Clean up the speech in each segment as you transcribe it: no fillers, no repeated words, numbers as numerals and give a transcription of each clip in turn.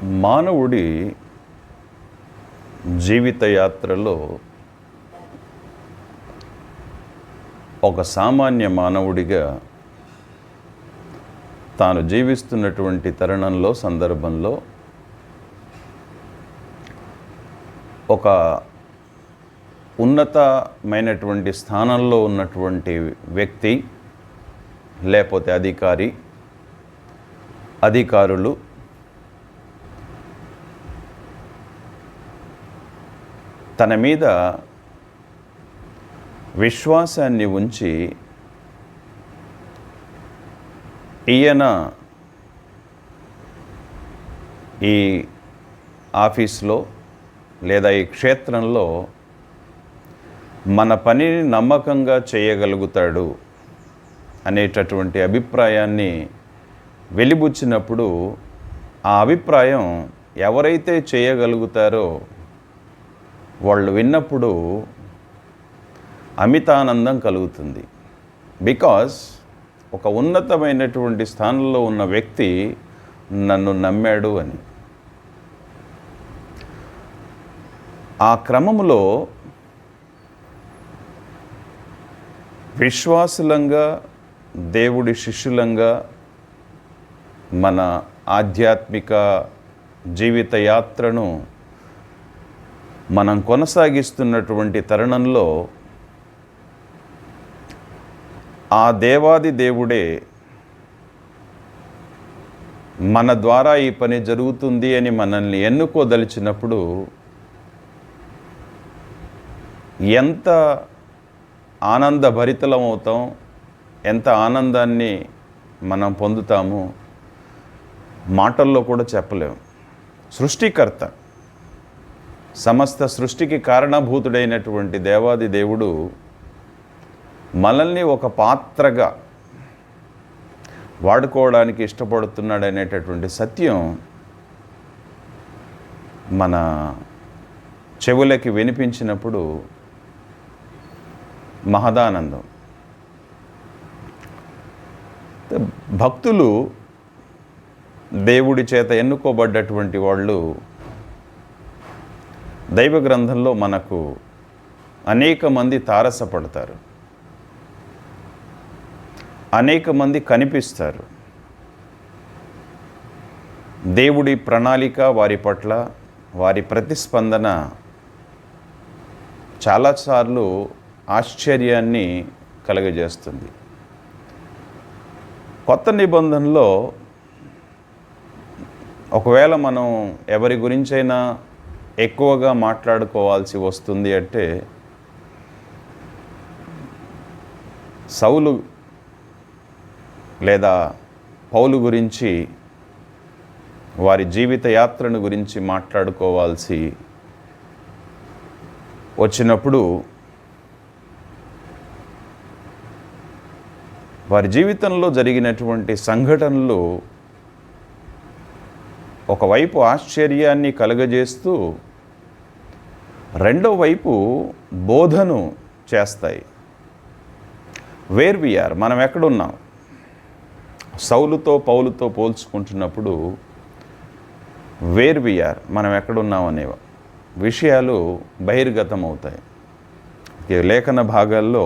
మానవుడి జీవిత యాత్రలో ఒక సామాన్య మానవుడిగా తాను జీవిస్తున్నటువంటి తరుణంలో సందర్భంలో ఒక ఉన్నతమైనటువంటి స్థానంలో ఉన్నటువంటి వ్యక్తి లేకపోతే అధికారులు తన మీద విశ్వాసాన్ని ఉంచి ఈయన ఈ ఆఫీస్లో లేదా ఈ క్షేత్రంలో మన పనిని నమ్మకంగా చేయగలుగుతాడు అనేటటువంటి అభిప్రాయాన్ని వెలిబుచ్చినప్పుడు ఆ అభిప్రాయం ఎవరైతే చేయగలుగుతారో వాళ్ళు విన్నప్పుడు అమితానందం కలుగుతుంది. బికాజ్ ఒక ఉన్నతమైనటువంటి స్థానంలో ఉన్న వ్యక్తి నన్ను నమ్మాడు అని. ఆ క్రమంలో విశ్వాసులంగా దేవుడి శిష్యులంగా మన ఆధ్యాత్మిక జీవిత యాత్రను మనం కొనసాగిస్తున్నటువంటి తరుణంలో ఆ దేవాది దేవుడే మన ద్వారా ఈ పని జరుగుతుంది అని మనల్ని ఎన్నుకోదలిచినప్పుడు ఎంత ఆనందభరితలం అవుతాం, ఎంత ఆనందాన్ని మనం పొందుతామో మాటల్లో కూడా చెప్పలేము. సృష్టికర్త, సమస్త సృష్టికి కారణభూతుడైనటువంటి దేవాది దేవుడు మనల్ని ఒక పాత్రగా వాడుకోవడానికి ఇష్టపడుతున్నాడు అనేటటువంటి సత్యం మన చెవులకి వినిపించినప్పుడు మహదానందం. భక్తులు దేవుడి చేత ఎన్నుకోబడ్డటువంటి వాళ్ళు దైవ గ్రంథంలో మనకు అనేక మంది తారసపడతారు, అనేక మంది కనిపిస్తారు. దేవుడి ప్రణాళిక వారి పట్ల, వారి ప్రతిస్పందన చాలాసార్లు ఆశ్చర్యాన్ని కలుగజేస్తుంది. కొత్త నిబంధనలో ఒకవేళ మనం ఎవరి గురించైనా ఎక్కువగా మాట్లాడుకోవాల్సి వస్తుంది అంటే సౌలు లేదా పౌలు గురించి, వారి జీవిత యాత్రను గురించి మాట్లాడుకోవాల్సి వచ్చినప్పుడు వారి జీవితంలో జరిగినటువంటి సంఘటనలు ఒకవైపు ఆశ్చర్యాన్ని కలుగజేస్తూ రెండో వైపు బోధను చేస్తాయి. వేర్ వి ఆర్, మనం ఎక్కడున్నాం? సౌలుతో పౌలుతో పోల్చుకుంటున్నప్పుడు వేర్ వి ఆర్, మనం ఎక్కడున్నాం అనే విషయాలు బహిర్గతం అవుతాయి. లేఖన భాగాల్లో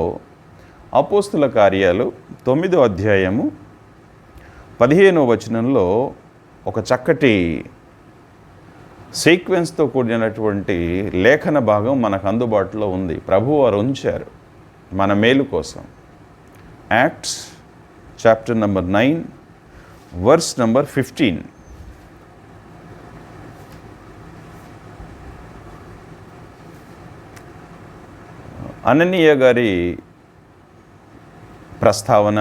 అపోస్తుల కార్యాలు 9వ అధ్యాయము 15వ వచనంలో ఒక చక్కటి సీక్వెన్స్తో కూడినటువంటి లేఖన భాగం మనకు అందుబాటులో ఉంది. ప్రభువారు ఉంచారు మన మేలు కోసం. Acts chapter number 9 verse number 15. అననీయ గారి ప్రస్తావన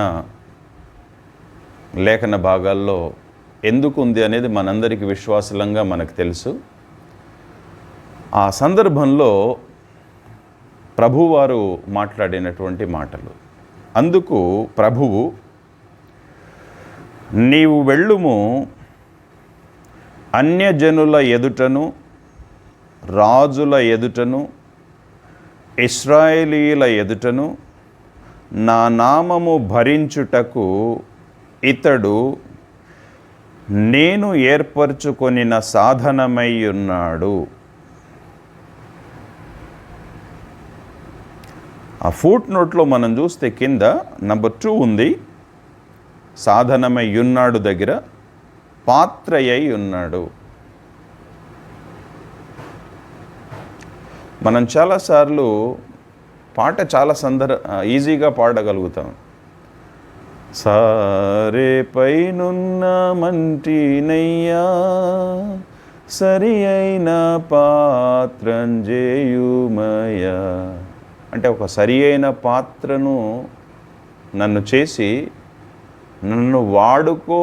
లేఖన భాగాల్లో ఎందుకు ఉంది అనేది మనందరికీ విశ్వాసంగా మనకు తెలుసు. ఆ సందర్భంలో ప్రభువారు మాట్లాడినటువంటి మాటలు. అందుకు ప్రభువు, నీవు వెళ్ళుము, అన్యజనుల ఎదుటను రాజుల ఎదుటను ఇశ్రాయేలీయుల ఎదుటను నా నామము భరించుటకు ఇతడు నేను ఏర్పరచుకొనిన సాధనమై ఉన్నాడు. ఆ ఫుట్ నోట్లో మనం చూస్తే కింద నంబర్ 2 ఉంది. సాధనమై ఉన్నాడు దగ్గర పాత్రయై ఉన్నాడు. మనం చాలాసార్లు పాట చాలా ఈజీగా పాడగలుగుతాం. సారే పైనున్న మంటినయ్యా సరి అయిన పాత్రంజేయుమయ్యా అంటే ఒక సరి అయిన పాత్రను నన్ను చేసి నన్ను వాడుకో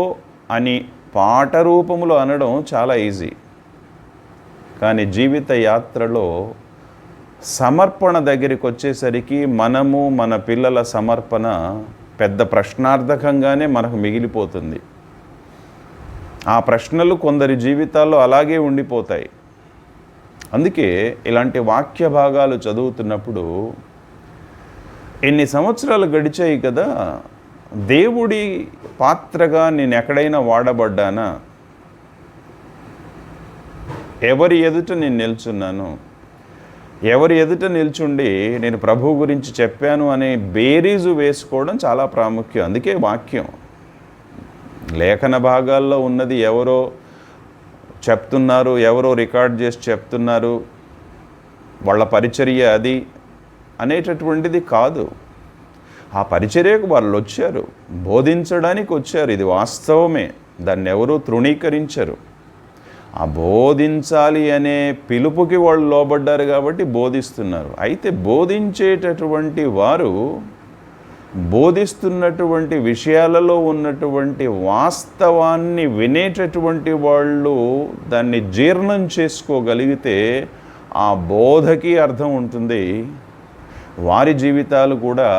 అని పాట రూపంలో అనడం చాలా ఈజీ. కానీ జీవిత యాత్రలో సమర్పణ దగ్గరికి వచ్చేసరికి మనము మన పిల్లల సమర్పణ పెద్ద ప్రశ్నార్థకంగానే మనకు మిగిలిపోతుంది. ఆ ప్రశ్నలు కొందరి జీవితాల్లో అలాగే ఉండిపోతాయి. అందుకే ఇలాంటి వాక్య భాగాలు చదువుతున్నప్పుడు ఎన్ని సంవత్సరాలు గడిచాయి కదా, దేవుడి పాత్రగా నేను ఎక్కడైనా వాడబడ్డానా, ఎవరి ఎదుట నేను నిల్చున్నాను, ఎవరి ఎదుట నిల్చుండి నేను ప్రభువు గురించి చెప్పాను అనే బేరీజు వేసుకోవడం చాలా ప్రాముఖ్యం. అందుకే వాక్యం లేఖన భాగాల్లో ఉన్నది ఎవరో చెప్తున్నారు, ఎవరో రికార్డ్ చేసి చెప్తున్నారు, వాళ్ళ పరిచర్య అది అనేటటువంటిది కాదు. ఆ పరిచర్యకు వాళ్ళు వచ్చారు, బోధించడానికి వచ్చారు, ఇది వాస్తవమే, దాన్ని ఎవరూ తృణీకరించరు. ఆ బోధించాలి అనే పిలుపుకి వాళ్ళు లోబడ్డారు కాబట్టి బోధిస్తున్నారు. అయితే బోధించేటటువంటి వారు బోధిస్తున్నటువంటి విషయాలలో ఉన్నటువంటి వాస్తవాన్ని వినేటటువంటి వాళ్ళు దాన్ని జీర్ణం చేసుకోగలిగితే ఆ బోధకి అర్థం ఉంటుంది, వారి జీవితాలు కూడా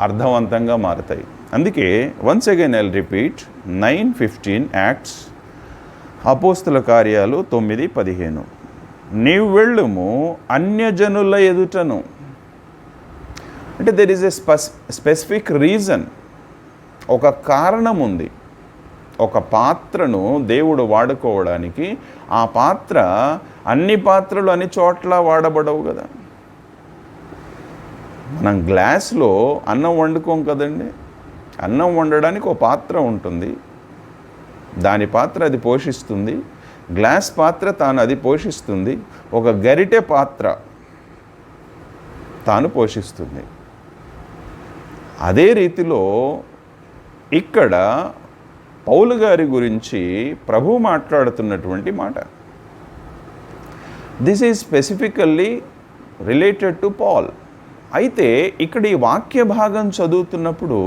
అర్థవంతంగా మారుతాయి. అందుకే once again I'll repeat 9:15 acts అపోస్తుల కార్యాలు 9:15 నీవు వెళ్ళుము అన్యజనుల ఎదుటను. అంటే there is a specific reason, ఒక కారణం ఉంది. ఒక పాత్రను దేవుడు వాడుకోవడానికి ఆ పాత్ర అన్ని పాత్రలు అన్ని చోట్ల వాడబడవు కదా. మనం గ్లాస్లో అన్నం వండుకోం కదండి. అన్నం వండడానికి ఒక పాత్ర ఉంటుంది, దాని పాత్ర అది పోషిస్తుంది, గ్లాస్ పాత్ర తాను అది పోషిస్తుంది, ఒక గరిటె పాత్ర తాను పోషిస్తుంది. అదే రీతిలో ఇక్కడ పౌలు గారి గురించి ప్రభు మాట్లాడుతున్నటువంటి మాట, this is specifically related to Paul. అయితే ఇక్కడ ఈ వాక్య భాగం చదువుతున్నప్పుడు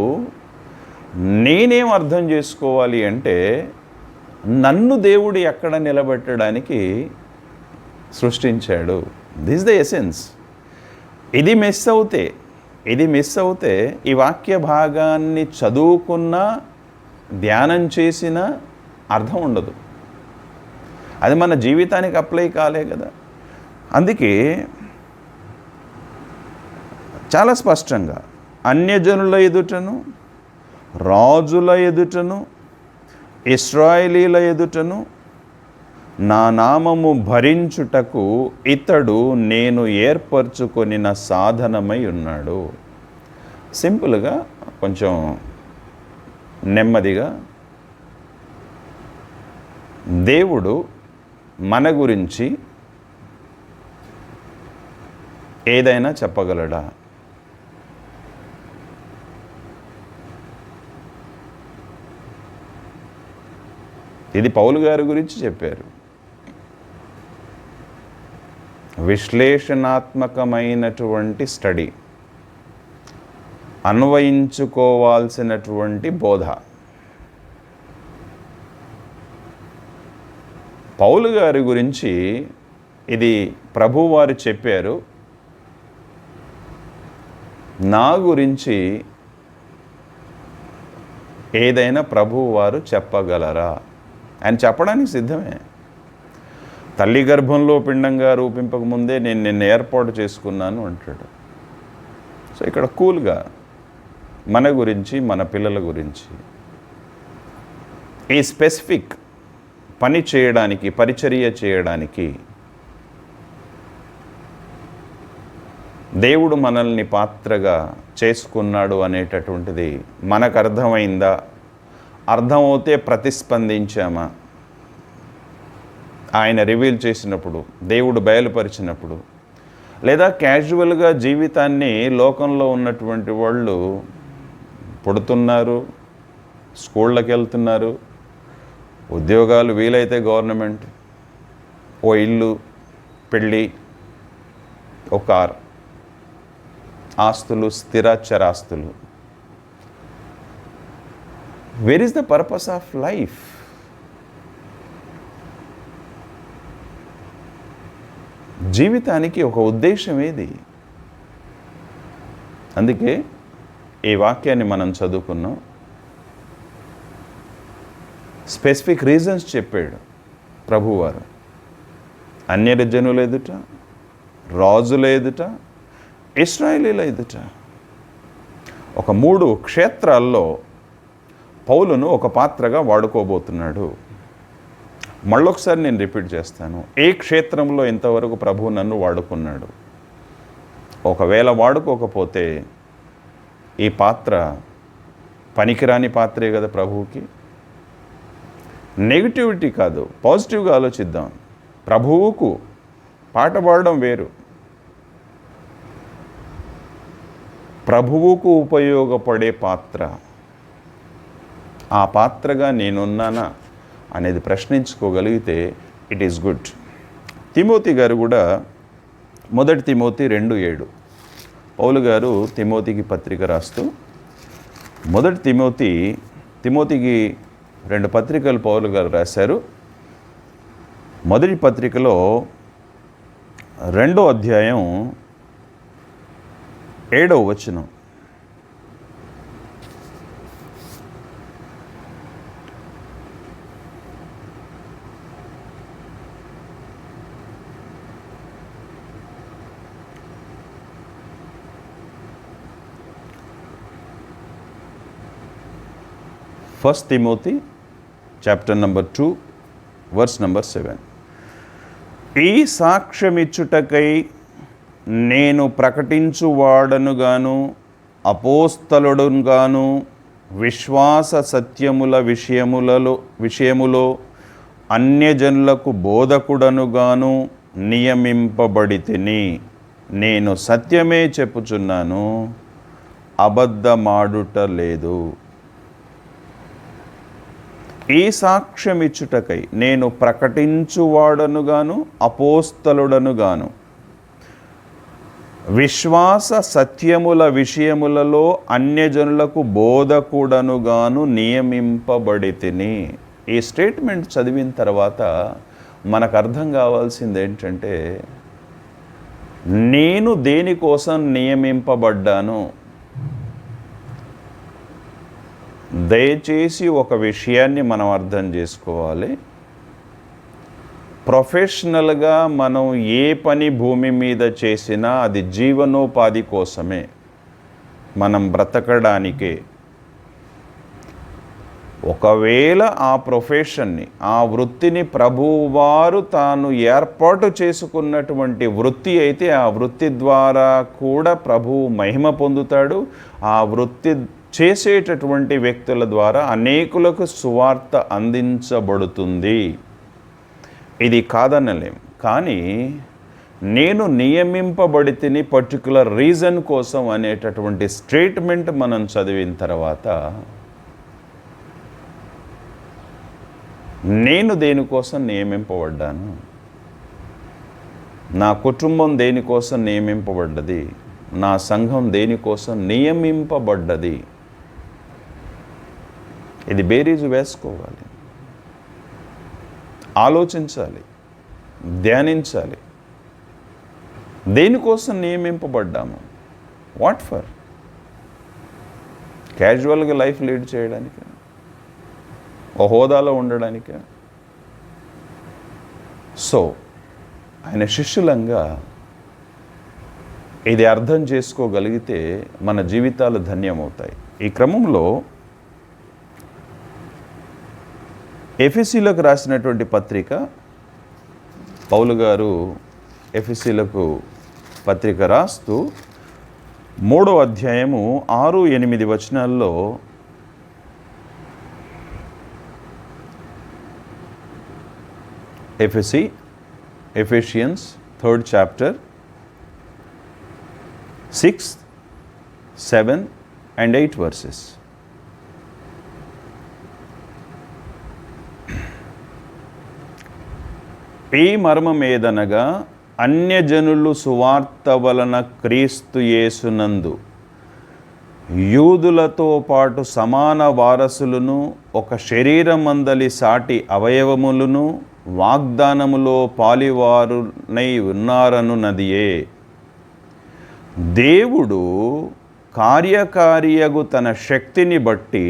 నేనేం అర్థం చేసుకోవాలి అంటే, నన్ను దేవుడు ఎక్కడ నిలబెట్టడానికి సృష్టించాడు. This the essence. ఇది మిస్ అవుతే ఈ వాక్య భాగాన్ని చదువుకున్నా ధ్యానం చేసినా అర్థం ఉండదు. అది మన జీవితానికి అప్లై కాలే కదా. అందుకే చాలా స్పష్టంగా అన్యజనుల ఎదుటను, రాజుల ఎదుటను, ఇశ్రాయేలీల ఎదుటను నా నామము భరించుటకు ఇతడు నేను ఏర్పరచుకొనిన సాధనమై ఉన్నాడు. సింపుల్గా, కొంచెం నెమ్మదిగా, దేవుడు మన గురించి ఏదైనా చెప్పగలడా? ఇది పౌలు గారి గురించి చెప్పారు. విశ్లేషణాత్మకమైనటువంటి స్టడీ, అన్వయించుకోవాల్సినటువంటి బోధ. పౌలు గారి గురించి ఇది ప్రభువారు చెప్పారు, నా గురించి ఏదైనా ప్రభువారు చెప్పగలరా? ఆయన చెప్పడానికి సిద్ధమే. తల్లి గర్భంలో పిండంగా రూపింపకముందే నేను నిన్ను ఏర్పాటు చేసుకున్నాను అంటాడు. సో ఇక్కడ కూల్గా మన గురించి, మన పిల్లల గురించి ఈ స్పెసిఫిక్ పని చేయడానికి, పరిచర్య చేయడానికి దేవుడు మనల్ని పాత్రగా చేసుకున్నాడు అనేటటువంటిది మనకు అర్థమైందా? అర్థమవుతే ప్రతిస్పందించామా? ఆయన రివీల్ చేసినప్పుడు, దేవుడు బయలుపరిచినప్పుడు, లేదా క్యాజువల్గా జీవితాన్ని లోకంలో ఉన్నటువంటి వాళ్ళు పుడుతున్నారు, స్కూళ్ళకి వెళ్తున్నారు, ఉద్యోగాలు వీలైతే గవర్నమెంట్, ఓ ఇల్లు, పెళ్ళి, ఓ కార్, ఆస్తులు, స్థిరాచరాస్తులు. Where is the purpose of life? జీవితానికి ఒక ఉద్దేశం ఏది? అందుకే ఈ వాక్యాన్ని మనం చదువుకున్నాం. స్పెసిఫిక్ రీజన్స్ చెప్పాడు ప్రభువారు. అన్యజనుల ఎదుట, రాజుల ఎదుట, ఇశ్రాయేలీల ఎదుట. ఒక 3 క్షేత్రాల్లో పౌలును ఒక పాత్రగా వాడుకోబోతున్నాడు. మళ్ళొకసారి నేను రిపీట్ చేస్తాను. ఏ క్షేత్రంలో ఇంతవరకు ప్రభువు నన్ను వాడుకున్నాడు? ఒకవేళ వాడుకోకపోతే ఈ పాత్ర పనికిరాని పాత్రే కదా ప్రభువుకి. నెగిటివిటీ కాదు, పాజిటివ్గా ఆలోచిద్దాం. ప్రభువుకు పాట పాడడం వేరు, ప్రభువుకు ఉపయోగపడే పాత్ర. ఆ పాత్రగా నేనున్నానా అనేది ప్రశ్నించుకోగలిగితే ఇట్ ఈస్ గుడ్. తిమోతి గారు కూడా 1 తిమోతి 2:7 పౌలు గారు తిమోతికి పత్రిక రాస్తూ 1 తిమోతికి 2 పత్రికలు పౌలు గారు రాశారు. మొదటి పత్రికలో 2వ అధ్యాయం 7వ వచనం. First Timothy chapter number 2 verse number 7. ఈ సాక్ష్యమిచ్చుటకై నేను ప్రకటించువాడనుగాను, అపోస్తలుడుగాను, విశ్వాస సత్యముల విషయములో అన్యజనులకు బోధకుడనుగాను నియమింపబడితిని. నేను సత్యమే చెప్పుచున్నాను, అబద్ధమాడుట లేదు. ఈ సాక్ష్యమిచ్చుటకై నేను ప్రకటించువాడనుగాను, అపోస్తలుడనుగాను, విశ్వాస సత్యముల విషయములలో అన్యజనులకు బోధకుడనుగాను నియమింపబడితిని. ఈ స్టేట్మెంట్ చదివిన తర్వాత మనకు అర్థం కావాల్సింది ఏంటంటే, నేను దేనికోసం నియమింపబడ్డాను. దయచేసి ఒక విషయాన్ని మనం అర్థం చేసుకోవాలి. ప్రొఫెషనల్గా మనం ఏ పని భూమి మీద చేసినా అది జీవనోపాధి కోసమే, మనం బ్రతకడానికే. ఒకవేళ ఆ ప్రొఫెషన్ని, ఆ వృత్తిని ప్రభువారు తాను ఏర్పాటు చేసుకున్నటువంటి వృత్తి అయితే ఆ వృత్తి ద్వారా కూడా ప్రభువు మహిమ పొందుతాడు. ఆ వృత్తి చేసేటటువంటి వ్యక్తుల ద్వారా అనేకులకు సువార్త అందించబడుతుంది. ఇది కాదనలేం. కానీ నేను నియమింపబడితిని పర్టికులర్ రీజన్ కోసం అనేటటువంటి స్టేట్మెంట్ మనం చదివిన తర్వాత నేను దేనికోసం నియమింపబడ్డాను, నా కుటుంబం దేనికోసం నియమింపబడ్డది, నా సంఘం దేనికోసం నియమింపబడ్డది, ఇది బేరీజు వేసుకోవాలి, ఆలోచించాలి, ధ్యానించాలి. దేనికోసం నియమింపబడ్డాము? What for? క్యాజువల్గా లైఫ్ లీడ్ చేయడానికి, ఓ హోదాలో ఉండడానికి? సో ఆయన శిష్యులంగా ఇది అర్థం చేసుకోగలిగితే మన జీవితాలు ధన్యమవుతాయి. ఈ క్రమంలో ఎఫెసీలకు రాసినటువంటి పత్రిక, పౌలు గారు ఎఫెసీలకు పత్రిక రాస్తూ 3వ అధ్యాయము 6-8 వచనాల్లో Ephesians 3rd chapter 6, 7 and 8 verses. ఈ మర్మమేదనగా అన్యజనులు సువార్త వలన క్రీస్తు యేసునందు యూదులతో పాటు సమాన వారసులను, ఒక శరీరమందలి సాటి అవయవములను వాగ్దానములో పాలివారునై ఉన్నారనున్నదియే. దేవుడు కార్యకారియగు తన శక్తిని బట్టి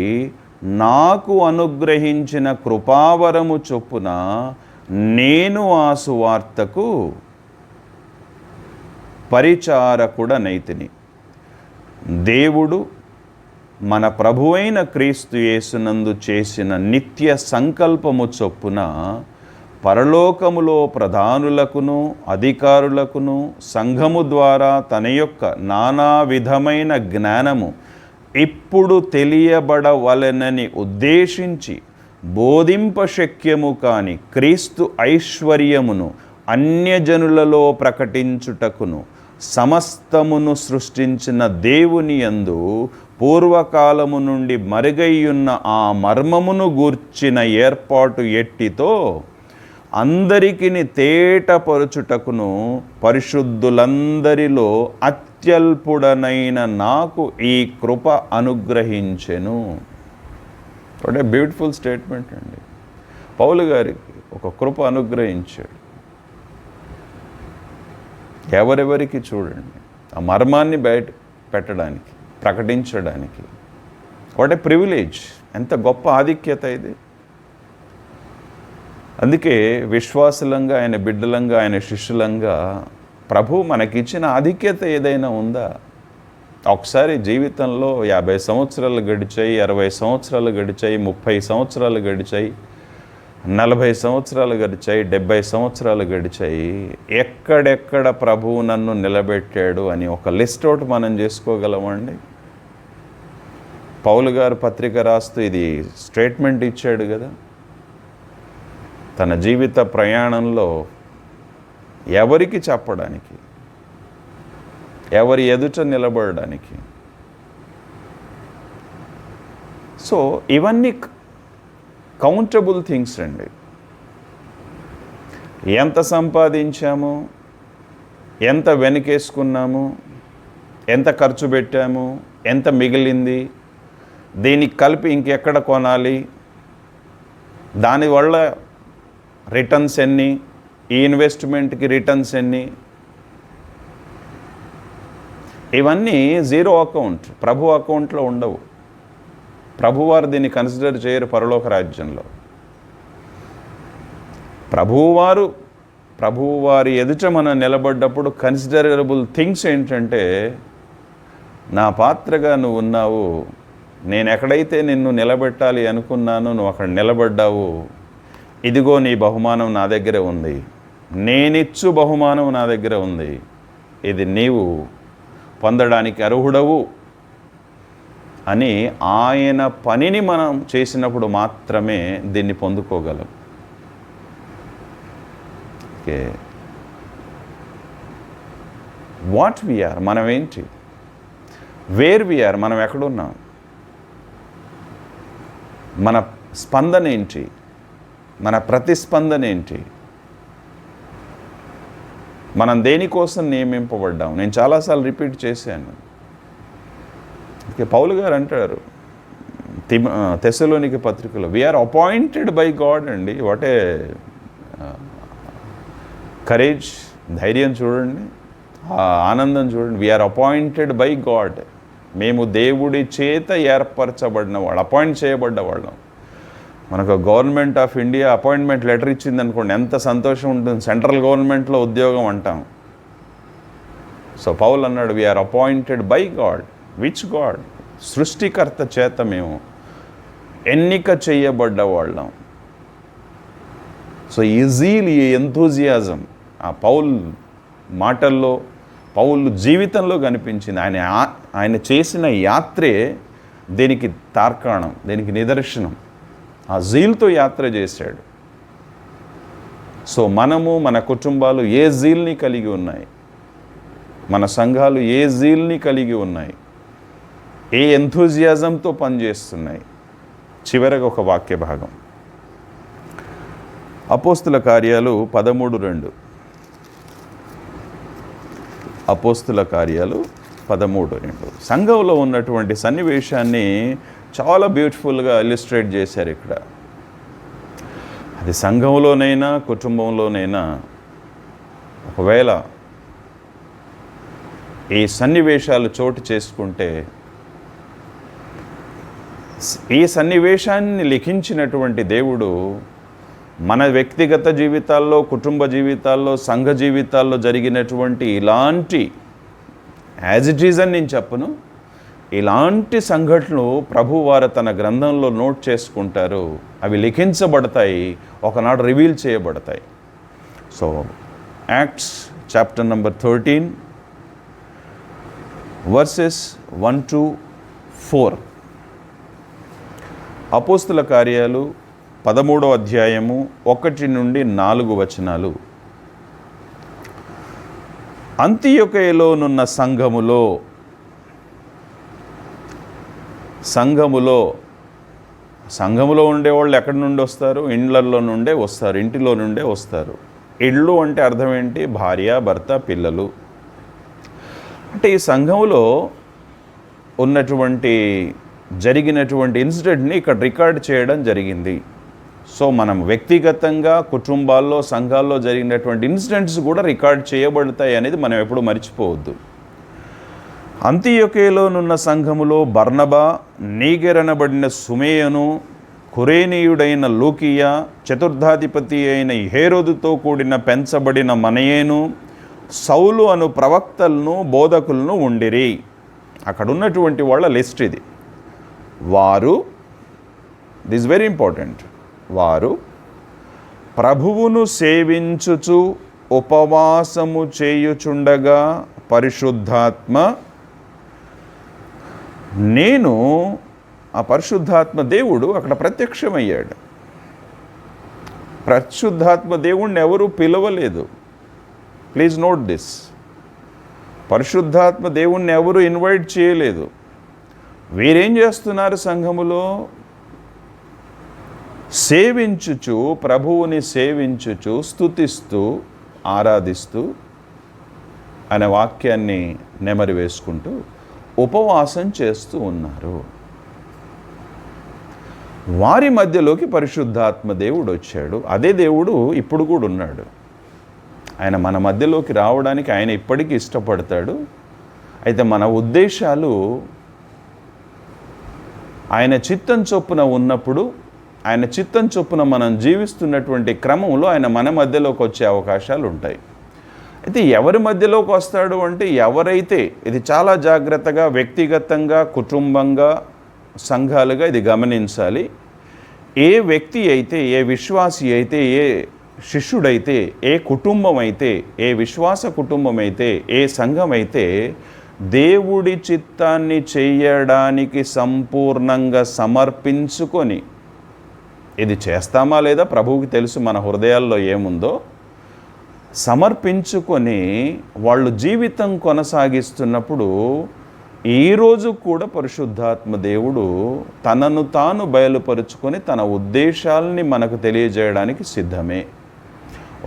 నాకు అనుగ్రహించిన కృపావరము చొప్పున నేను ఆ సువార్తకు పరిచారకుడనైతిని. దేవుడు మన ప్రభువైన క్రీస్తు యేసునందు చేసిన నిత్య సంకల్పము చొప్పున పరలోకములో ప్రధానులకును అధికారులకును సంఘము ద్వారా తన యొక్క నానా విధమైన జ్ఞానము ఇప్పుడు తెలియబడవలెనని ఉద్దేశించి బోధింపశక్యము కాని క్రీస్తు ఐశ్వర్యమును అన్యజనులలో ప్రకటించుటకును సమస్తమును సృష్టించిన దేవుని యందు పూర్వకాలము నుండి మరుగైయున్న ఆ మర్మమును గూర్చిన ఏర్పాటు ఎట్టితో అందరికిని తేటపరుచుటకును పరిశుద్ధులందరిలో అత్యల్పుడనైన నాకు ఈ కృప అనుగ్రహించెను. వాట్ ఏ బ్యూటిఫుల్ స్టేట్మెంట్ అండి. పౌలు గారికి ఒక కృప అనుగ్రహించాడు. ఎవరెవరికి చూడండి, ఆ మర్మాన్ని బయట పెట్టడానికి, ప్రకటించడానికి. వాట్ ఏ ప్రివిలేజ్, ఎంత గొప్ప ఆధిక్యత ఇది. అందుకే విశ్వాసులంగా, ఆయన బిడ్డలంగా, ఆయన శిష్యులంగా ప్రభు మనకిచ్చిన ఆధిక్యత ఏదైనా ఉందా? ఒకసారి జీవితంలో 50 సంవత్సరాలు గడిచాయి, 60 సంవత్సరాలు గడిచాయి, 30 సంవత్సరాలు గడిచాయి, 40 సంవత్సరాలు గడిచాయి, 70 సంవత్సరాలు గడిచాయి. ఎక్కడెక్కడ ప్రభువు నన్ను నిలబెట్టాడు అని ఒక లిస్ట్ అవుట్ మనం చేసుకోగలమండి? పౌలు గారు పత్రిక రాస్తూ ఇది స్టేట్మెంట్ ఇచ్చాడు కదా. తన జీవిత ప్రయాణంలో ఎవరికి చెప్పడానికి, ఎవరి ఎదుట నిలబడడానికి. సో ఇవన్నీ కౌంటబుల్ థింగ్స్ అండి. ఎంత సంపాదించాము, ఎంత వెనకేసుకున్నాము, ఎంత ఖర్చు పెట్టాము, ఎంత మిగిలింది, దీనికి కలిపి ఇంకెక్కడ కొనాలి, దానివల్ల రిటర్న్స్ ఎన్ని, ఈ ఇన్వెస్ట్మెంట్కి రిటర్న్స్ ఎన్ని, ఇవన్నీ జీరో అకౌంట్, ప్రభు అకౌంట్లో ఉండవు. ప్రభువారు దీన్ని కన్సిడర్ చేయరు పరలోక రాజ్యంలో. ప్రభువారి ఎదుట మనం నిలబడ్డప్పుడు కన్సిడరబుల్ థింగ్స్ ఏంటంటే, నా పాత్రగా నువ్వు ఉన్నావు, నేను ఎక్కడైతే నిన్ను నిలబెట్టాలి అనుకున్నాను నువ్వు అక్కడ నిలబడ్డావు, ఇదిగో నీ బహుమానం నా దగ్గర ఉంది, నేనిచ్చు బహుమానం నా దగ్గర ఉంది, ఇది నీవు పొందడానికి అర్హుడవు అని ఆయన పనిని మనం చేసినప్పుడు మాత్రమే దీన్ని పొందుకోగలం. ఓకే, వాట్ వీఆర్, మనం ఏంటి, వేర్ వీఆర్, మనం ఎక్కడున్నాం, మన స్పందన ఏంటి, మన ప్రతిస్పందన ఏంటి, మనం దేనికోసం నియమింపబడ్డాం. నేను చాలాసార్లు రిపీట్ చేశాను. ఓకే, పౌలు గారు అంటారు తెస్సలోనికే పత్రికలో, వీఆర్ అపాయింటెడ్ బై గాడ్ అండి. వాట్ ఏ కరేజ్, ధైర్యం చూడండి, ఆనందం చూడండి. వీఆర్ అపాయింటెడ్ బై గాడ్, మేము దేవుడి చేత ఏర్పరచబడిన వాళ్ళు, అపాయింట్ చేయబడ్డ వాళ్ళం. మనకు government of India appointment letter ఇచ్చింది అనుకోండి, ఎంత సంతోషం ఉంటుంది. సెంట్రల్ గవర్నమెంట్లో ఉద్యోగం అంటాం. సో పౌలు అన్నాడు, we are appointed by God. Which God? సృష్టికర్త చేత మేము ఎన్నిక చేయబడ్డ వాళ్ళం. సో ఈ జీల్, ఈ ఎంతూజియాజం ఆ పౌల్ మాటల్లో, పౌలు జీవితంలో కనిపించింది. ఆయన చేసిన యాత్రే దీనికి తార్కాణం, దీనికి నిదర్శనం. ఆ జీల్తో యాత్ర చేశాడు. సో మనము, మన కుటుంబాలు ఏ జీల్ని కలిగి ఉన్నాయి, మన సంఘాలు ఏ జీల్ని కలిగి ఉన్నాయి, ఏ ఎంతూజియాజంతో పనిచేస్తున్నాయి. చివరగా ఒక వాక్య భాగం, అపోస్తుల కార్యాలు 13:2. అపోస్తుల కార్యాలు 13:2 సంఘంలో ఉన్నటువంటి సన్నివేశాన్ని చాలా బ్యూటిఫుల్గా ఇలిస్ట్రేట్ చేశారు ఇక్కడ. అది సంఘంలోనైనా కుటుంబంలోనైనా ఒకవేళ ఈ సన్నివేశాలు చోటు చేసుకుంటే, ఈ సన్నివేశాన్ని లిఖించినటువంటి దేవుడు మన వ్యక్తిగత జీవితాల్లో, కుటుంబ జీవితాల్లో, సంఘ జీవితాల్లో జరిగినటువంటి ఇలాంటి, యాజ్ ఇట్ ఈజ్ అని నేను చెప్పను, ఇలాంటి సంఘటనలు ప్రభువారు తన గ్రంథంలో నోట్ చేసుకుంటారు. అవి లిఖించబడతాయి, ఒకనాడు రివీల్ చేయబడతాయి. So acts chapter number 13 verses 1-4. అపోస్తుల కార్యాలు 13వ అధ్యాయము 1-4 అంతియొకయలోనున్న సంఘములో ఉండేవాళ్ళు ఎక్కడి నుండి వస్తారు? ఇండ్లలో నుండే వస్తారు, ఇంటిలో నుండే వస్తారు. ఇళ్ళు అంటే అర్థం ఏంటి? భార్య, భర్త, పిల్లలు. అంటే ఈ సంఘంలో జరిగినటువంటి ఇన్సిడెంట్ని ఇక్కడ రికార్డ్ చేయడం జరిగింది. సో మనం వ్యక్తిగతంగా, కుటుంబాల్లో, సంఘాల్లో జరిగినటువంటి ఇన్సిడెంట్స్ కూడా రికార్డ్ చేయబడతాయి అనేది మనం ఎప్పుడు మర్చిపోవద్దు. అంతియొకయలోనున్న సంఘములో బర్నబా, నీగెరనబడిన సుమేయను, కురేనీయుడైన లూకియా, చతుర్థాధిపతి అయిన హేరోదుతో కూడిన పెంచబడిన మనయేను, సౌలు అను ప్రవక్తలను, బోధకులను ఉండిరి. అక్కడ ఉన్నటువంటి వాళ్ళ లిస్ట్ ఇది. వారు, దిస్ వెరీ ఇంపార్టెంట్, వారు ప్రభువును సేవించుచు ఉపవాసము చేయుచుండగా పరిశుద్ధాత్మ, ఆ పరిశుద్ధాత్మ దేవుడు అక్కడ ప్రత్యక్షమయ్యాడు. పరిశుద్ధాత్మ దేవుణ్ణి ఎవరూ పిలవలేదు. Please note this. పరిశుద్ధాత్మ దేవుణ్ణి ఎవరు ఇన్వైట్ చేయలేదు. వీరేం చేస్తున్నారు? సంఘములో సేవించుచు, ప్రభువుని సేవించుచు, స్తుతిస్తూ, ఆరాధిస్తూ అనే వాక్యాన్ని నెమరు వేసుకుంటూ ఉపవాసం చేస్తూ ఉన్నారు. వారి మధ్యలోకి పరిశుద్ధాత్మ దేవుడు వచ్చాడు. అదే దేవుడు ఇప్పుడు కూడా ఉన్నాడు. ఆయన మన మధ్యలోకి రావడానికి ఆయన ఇప్పటికీ ఇష్టపడతాడు. అయితే మన ఉద్దేశాలు ఆయన చిత్తం చొప్పున ఉన్నప్పుడు, ఆయన చిత్తం చొప్పున మనం జీవిస్తున్నటువంటి క్రమంలో ఆయన మన మధ్యలోకి వచ్చే అవకాశాలు ఉంటాయి. అయితే ఎవరి మధ్యలోకి వస్తాడు అంటే, ఎవరైతే, ఇది చాలా జాగ్రత్తగా వ్యక్తిగతంగా, కుటుంబంగా, సంఘాలుగా ఇది గమనించాలి. ఏ వ్యక్తి అయితే, ఏ విశ్వాసి అయితే, ఏ శిష్యుడైతే, ఏ కుటుంబం అయితే, ఏ విశ్వాస కుటుంబం అయితే, ఏ సంఘం అయితే దేవుడి చిత్తాన్ని చేయడానికి సంపూర్ణంగా సమర్పించుకొని, ఇది చేస్తామా లేదా ప్రభువుకి తెలుసు మన హృదయాల్లో ఏముందో, సమర్పించుకొని వాళ్ళు జీవితం కొనసాగిస్తున్నప్పుడు ఈరోజు కూడా పరిశుద్ధాత్మ దేవుడు తనను తాను బయలుపరుచుకొని తన ఉద్దేశాలని మనకు తెలియజేయడానికి సిద్ధమే.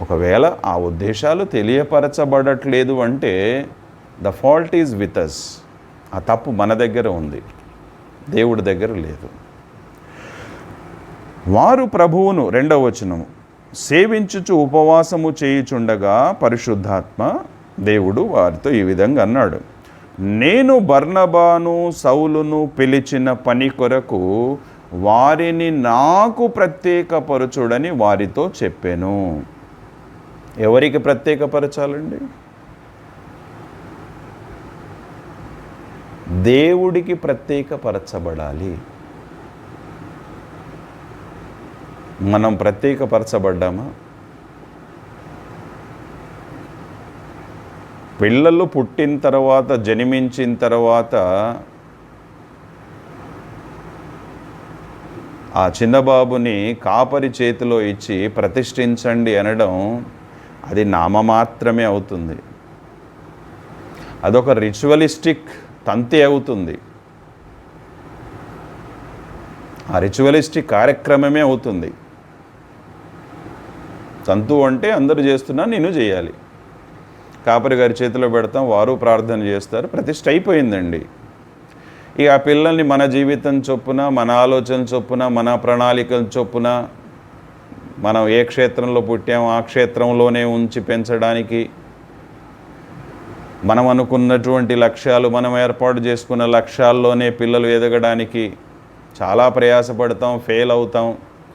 ఒకవేళ ఆ ఉద్దేశాలు తెలియపరచబడట్లేదు అంటే the fault is with us. ఆ తప్పు మన దగ్గర ఉంది, దేవుడి దగ్గర లేదు. వారు ప్రభువును, 2వ వచనము, సేవించుచు ఉపవాసము చేయుచుండగా పరిశుద్ధాత్మ దేవుడు వారితో ఈ విధంగా అన్నాడు, నేను బర్నబాను, సౌలును పిలిచిన పని కొరకు వారిని నాకు ప్రత్యేకపరచుడని వారితో చెప్పాను. ఎవరికి ప్రత్యేకపరచాలండి? దేవుడికి ప్రత్యేకపరచబడాలి. మనం ప్రత్యేకపరచబడ్డామా? పిల్లలు పుట్టిన తర్వాత, జన్మించిన తర్వాత ఆ చిన్నబాబుని కాపరి చేతిలో ఇచ్చి ప్రతిష్ఠించండి అనడం అది నామమాత్రమే అవుతుంది. అదొక రిచువలిస్టిక్ తంతి అవుతుంది. ఆ రిచువలిస్టిక్ కార్యక్రమమే అవుతుంది. తంతు అంటే అందరూ చేస్తున్నా నేను చేయాలి. కాపరి గారి చేతిలో పెడతాం, వారు ప్రార్థన చేస్తారు, ప్రతిష్ఠ అయిపోయిందండి. ఇక ఆ పిల్లల్ని మన జీవితం చొప్పున, మన ఆలోచన చొప్పున, మన ప్రణాళికల చొప్పున, మనం ఏ క్షేత్రంలో పుట్టామో ఆ క్షేత్రంలోనే ఉంచి పెంచడానికి, మనం అనుకున్నటువంటి లక్ష్యాలు, మనం ఏర్పాటు చేసుకున్న లక్ష్యాల్లోనే పిల్లలు ఎదగడానికి చాలా ప్రయాసపడతాం, ఫెయిల్ అవుతాం,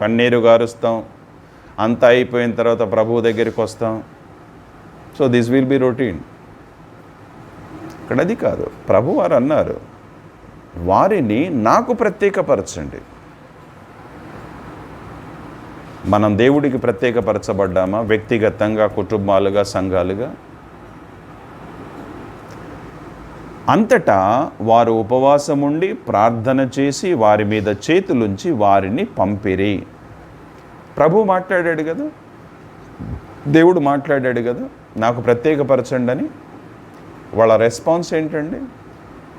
కన్నీరు గారుస్తాం. అంతా అయిపోయిన తర్వాత ప్రభువు దగ్గరికి వస్తాం. So this will be routine. ఇక్కడ అది కాదు. ప్రభు వారు అన్నారు, వారిని నాకు ప్రత్యేకపరచండి. మనం దేవుడికి ప్రత్యేకపరచబడ్డామా? వ్యక్తిగతంగా, కుటుంబాలుగా, సంఘాలుగా? అంతటా వారు ఉపవాసం ఉండి ప్రార్థన చేసి వారి మీద చేతులుంచి వారిని పంపిరి. ప్రభు మాట్లాడాడు కదా, దేవుడు మాట్లాడాడు కదా, నాకు ప్రత్యేకపరచండి అని. వాళ్ళ రెస్పాన్స్ ఏంటండి?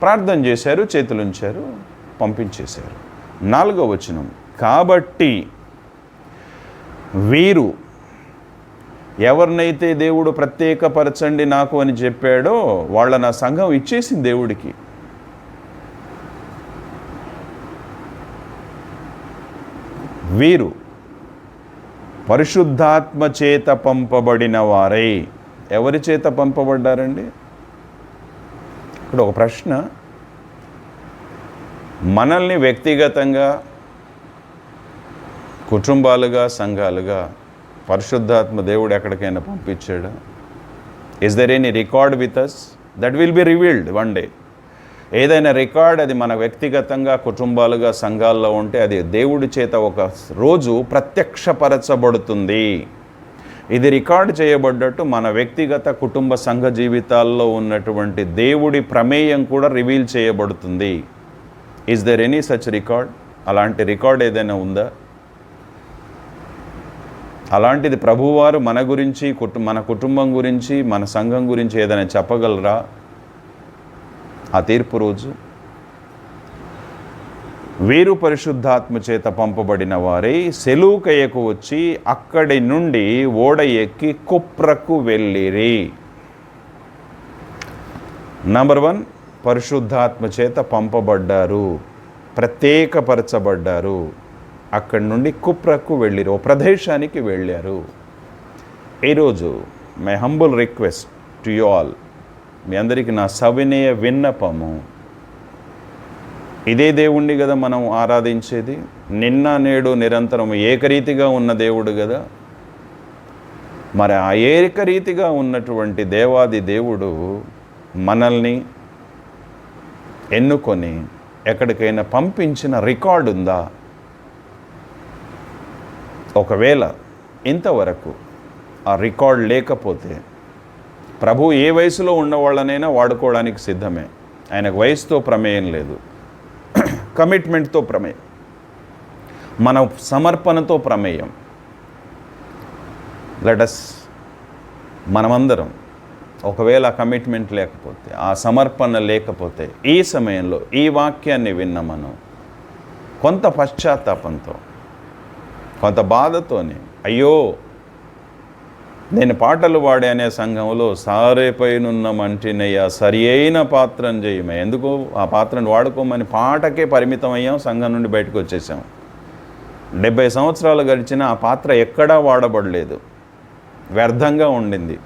ప్రార్థన చేశారు, చేతులుంచారు, పంపించేశారు. 4వ వచనం, కాబట్టి వీరు, ఎవరినైతే దేవుడు ప్రత్యేకపరచండి నాకు అని చెప్పాడో వాళ్ళ నా సంఘం ఇచ్చేసింది దేవుడికి. వీరు పరిశుద్ధాత్మ చేత పంపబడిన వారై. ఎవరి చేత పంపబడ్డారండి? ఇక్కడ ఒక ప్రశ్న. మనల్ని వ్యక్తిగతంగా, కుటుంబాలుగా, సంఘాలుగా పరిశుద్ధాత్మ దేవుడు ఎక్కడికైనా పంపించాడా? Is there any record with us? That will be revealed one day. ఏదైనా రికార్డ్ అది మన వ్యక్తిగతంగా, కుటుంబాలుగా, సంఘాల్లో ఉంటే అది దేవుడి చేత ఒక రోజు ప్రత్యక్షపరచబడుతుంది. ఇది రికార్డ్ చేయబడ్డట్టు మన వ్యక్తిగత, కుటుంబ, సంఘ జీవితాల్లో ఉన్నటువంటి దేవుడి ప్రమేయం కూడా రివీల్ చేయబడుతుంది. Is there any such record? అలాంటి రికార్డ్ ఏదైనా ఉందా? అలాంటిది ప్రభువారు మన గురించి, మన కుటుంబం గురించి, మన సంఘం గురించి ఏదైనా చెప్పగలరా ఆ తీర్పు రోజు? వీరు పరిశుద్ధాత్మ చేత పంపబడిన వారై సెలూకయకు వచ్చి అక్కడి నుండి ఓడ ఎక్కి కుప్రకు వెళ్ళిరి. నంబర్ 1, పరిశుద్ధాత్మ చేత పంపబడ్డారు, ప్రత్యేకపరచబడ్డారు. అక్కడి నుండి కుప్రకు వెళ్ళిరు, ఓ ప్రదేశానికి వెళ్ళారు. ఈరోజు my humble request to you all, మీ అందరికీ నా సవినయ విన్నపము, ఇదే దేవుణ్ణి కదా మనం ఆరాధించేది. నిన్న నేడు నిరంతరం ఏకరీతిగా ఉన్న దేవుడు కదా. మరి ఆ ఏకరీతిగా ఉన్నటువంటి దేవాది దేవుడు మనల్ని ఎన్నుకొని ఎక్కడికైనా పంపించిన రికార్డు ఉందా? ఒకవేళ ఇంతవరకు ఆ రికార్డ్ లేకపోతే ప్రభు ఏ వయసులో ఉన్నవాళ్ళనైనా వాడుకోవడానికి సిద్ధమే. ఆయనకు వయసుతో ప్రమేయం లేదు, కమిట్మెంట్తో ప్రమేయం, మన సమర్పణతో ప్రమేయం. లెటస్ మనమందరం ఒకవేళ ఆ కమిట్మెంట్ లేకపోతే, ఆ సమర్పణ లేకపోతే, ఈ సమయంలో ఈ వాక్యాన్ని విన్న మనం కొంత పశ్చాత్తాపంతో, కొంత బాధతోనే, అయ్యో నేను పాటలు పాడే సంఘంలో సారేపైనున్న మంటినయ్యా సరి అయిన పాత్రను చేయమే, ఎందుకు ఆ పాత్రను వాడుకోమని పాటకే పరిమితం అయ్యాం, సంఘం నుండి బయటకు వచ్చేసాం. 70 సంవత్సరాలు గడిచిన ఆ పాత్ర ఎక్కడా వాడబడలేదు, వ్యర్థంగా ఉండింది.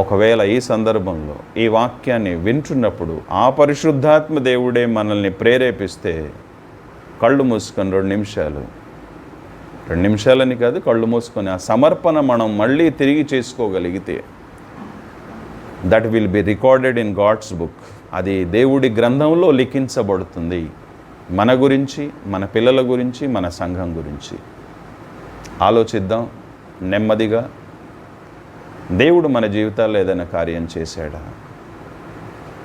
ఒకవేళ ఈ సందర్భంలో ఈ వాక్యాన్ని వింటున్నప్పుడు ఆ పరిశుద్ధాత్మ దేవుడే మనల్ని ప్రేరేపిస్తే కళ్ళు మూసుకొని 2 నిమిషాలని కాదు, కళ్ళు మూసుకొని ఆ సమర్పణ మనం మళ్ళీ తిరిగి చేసుకోగలిగితే that will be recorded in God's book. అది దేవుడి గ్రంథంలో లిఖించబడుతుంది, మన గురించి, మన పిల్లల గురించి, మన సంఘం గురించి. ఆలోచిద్దాం నెమ్మదిగా. దేవుడు మన జీవితాల్లో ఏదైనా కార్యం చేశాడా?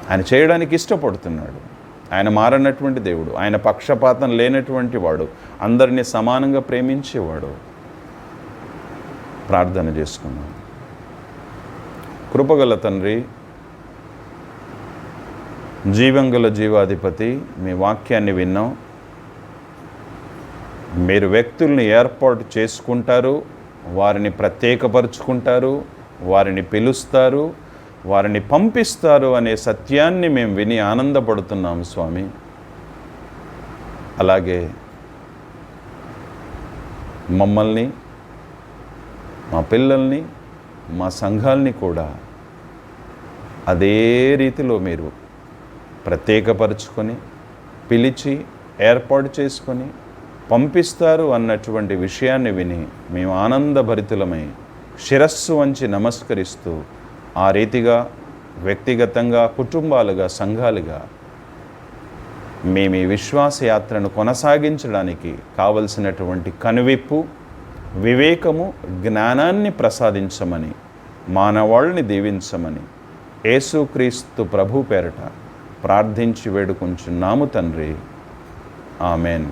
ఆయన చేయడానికి ఇష్టపడుతున్నాడు. ఆయన మారనటువంటి దేవుడు, ఆయన పక్షపాతం లేనటువంటి వాడు, అందరినీ సమానంగా ప్రేమించేవాడు. ప్రార్థన చేసుకున్నాం. కృపగల తండ్రి, జీవంగల జీవాధిపతి, మీ వాక్యాన్ని విన్నాం. మీరు వ్యక్తుల్ని ఏర్పాటు చేసుకుంటారు, వారిని ప్రత్యేకపరుచుకుంటారు, వారిని పిలుస్తారు, వారిని పంపిస్తారు అనే సత్యాన్ని మేము విని ఆనందపడుతున్నాము స్వామి. అలాగే మమ్మల్ని, మా పిల్లల్ని, మా సంఘాల్ని కూడా అదే రీతిలో మీరు ప్రత్యేకపరుచుకొని, పిలిచి, ఏర్పాటు చేసుకొని పంపిస్తారు అన్నటువంటి విషయాన్ని విని మేము ఆనందభరితులమై శిరస్సు వంచి నమస్కరిస్తూ, ఆ రీతిగా వ్యక్తిగతంగా, కుటుంబాలుగా, సంఘాలుగా మేము ఈ విశ్వాసయాత్రను కొనసాగించడానికి కావలసినటువంటి కనువిప్పు, వివేకము, జ్ఞానాన్ని ప్రసాదించమని, మానవాళ్ళని దీవించమని యేసుక్రీస్తు ప్రభు పేరట ప్రార్థించి వేడుకుంటున్నాము తండ్రి. ఆమెన్.